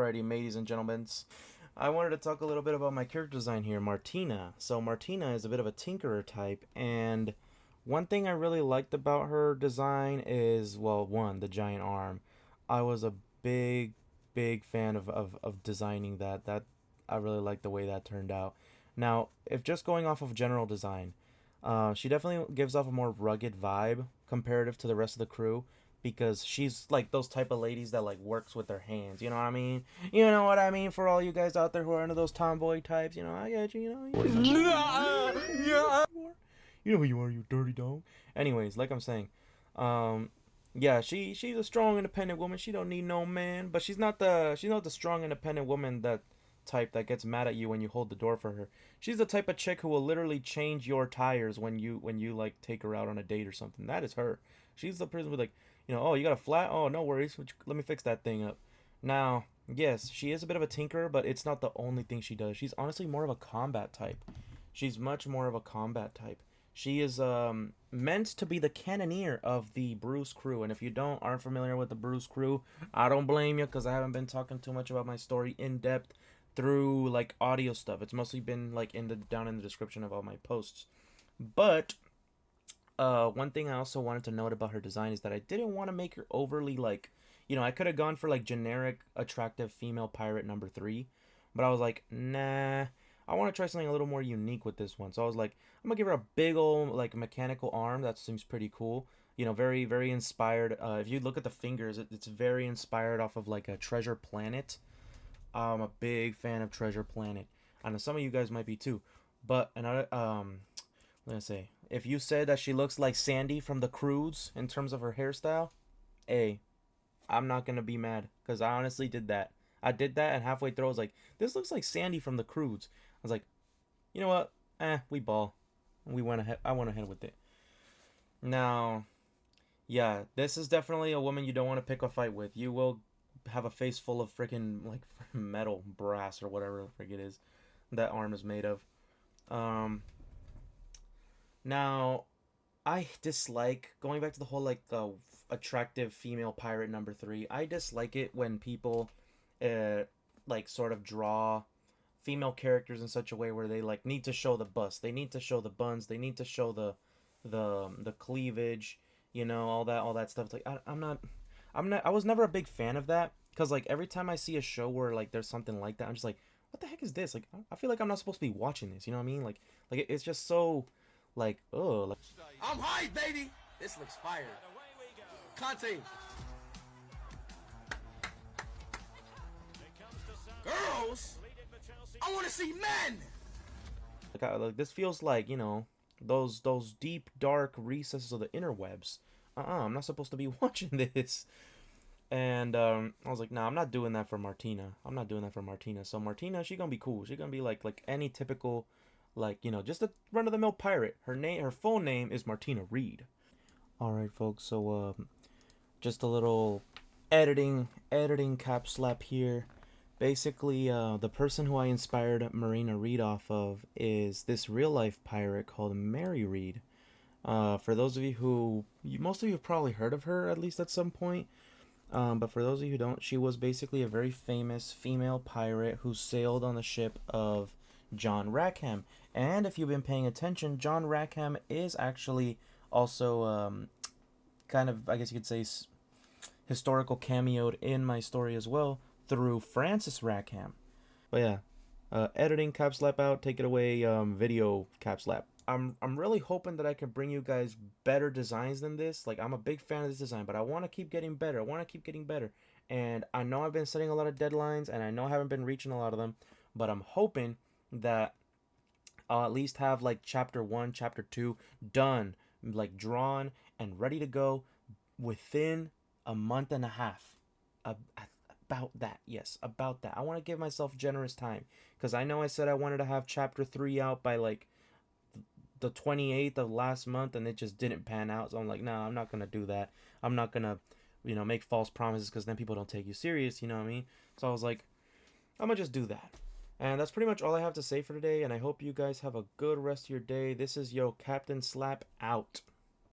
Alrighty, ladies and gentlemen, I wanted to talk a little bit about my character design here, Martina. So Martina is a bit of a tinkerer type, and one thing I really liked about her design is, well, one, the giant arm. I was a big, big fan of designing that. I really liked the way that turned out. Now, if just going off of general design, she definitely gives off a more rugged vibe comparative to the rest of the crew because she's like those type of ladies that like works with their hands. You know what I mean? You know what I mean for all you guys out there who are into those tomboy types. You know, I get you. You know who you are, you dirty dog. Anyways, like I'm saying, um, yeah, she's a strong, independent woman. She don't need no man, but she's not the strong, independent woman that type that gets mad at you when you hold the door for her. She's the type of chick who will literally change your tires when you like take her out on a date or something. That is her. She's the person with like, oh, you got a flat? Oh, no worries. Let me fix that thing up. Now, yes, she is a bit of a tinker, but it's not the only thing she does. She's honestly more of a combat type. She's much more of a combat type. She is meant to be the cannoneer of the Bruce crew, and if you aren't familiar with the Bruce crew, I don't blame you because I haven't been talking too much about my story in depth through like audio stuff. It's mostly been like down in the description of all my posts. But one thing I also wanted to note about her design is that I didn't want to make her overly like, I could have gone for like generic attractive female pirate number 3, but I was like, nah, I want to try something a little more unique with this one. So I was like, I'm gonna give her a big old like mechanical arm. That seems pretty cool. Very very inspired. If you look at the fingers, it's very inspired off of like a Treasure Planet. I'm a big fan of Treasure Planet. I know some of you guys might be too. But another let me say, if you said that she looks like Sandy from the Cruise in terms of her hairstyle, hey, I'm not gonna be mad because I honestly did that. I did that, and halfway through I was like, this looks like Sandy from the Cruise. I was like, you know what? We ball. We went ahead. I went ahead with it. Now, yeah, this is definitely a woman you don't want to pick a fight with. You will have a face full of freaking like metal, brass, or whatever the frick it is that arm is made of. Um, Now, I dislike going back to the whole like attractive female pirate number 3. I dislike it when people, uh, like sort of draw female characters in such a way where they like need to show the bust, they need to show the buns, they need to show the cleavage, all that stuff. It's like I'm not. I was never a big fan of that because like every time I see a show where like there's something like that, I'm just like, what the heck is this? Like I feel like I'm not supposed to be watching this. You know what I mean? Like it's just so like oh like I'm hyped, baby. This looks fire. Conte. Girls, I want to see men. like this feels like those deep dark recesses of the interwebs. I'm not supposed to be watching this. And I was like, nah, I'm not doing that for Martina. I'm not doing that for Martina. So Martina, she gonna be cool. She gonna be like any typical, like just a run of the mill pirate. Her full name is Martina Reed. All right, folks. So just a little editing cap slap here. Basically, the person who I inspired Marina Reed off of is this real life pirate called Mary Reed. For those of you most of you have probably heard of her at least at some point. But for those of you who don't, she was basically a very famous female pirate who sailed on the ship of John Rackham. And if you've been paying attention, John Rackham is actually also kind of, I guess you could say, historical cameoed in my story as well through Francis Rackham. But yeah, editing cap slap out, take it away. Video cap slap. I'm really hoping that I can bring you guys better designs than this. Like I'm a big fan of this design, but I want to keep getting better. I want to keep getting better. And I know I've been setting a lot of deadlines, and I know I haven't been reaching a lot of them, but I'm hoping that I'll at least have like chapter 1, chapter 2 done, like drawn and ready to go within a month and a half. About that, yes, about that. I want to give myself generous time because I know I said I wanted to have chapter 3 out by like the 28th of last month, and it just didn't pan out. So I'm like, no, I'm not gonna do that. I'm not gonna make false promises because then people don't take you serious. You know what I mean? So I was like, I'm gonna just do that. And that's pretty much all I have to say for today, and I hope you guys have a good rest of your day. This is Captain Slap out.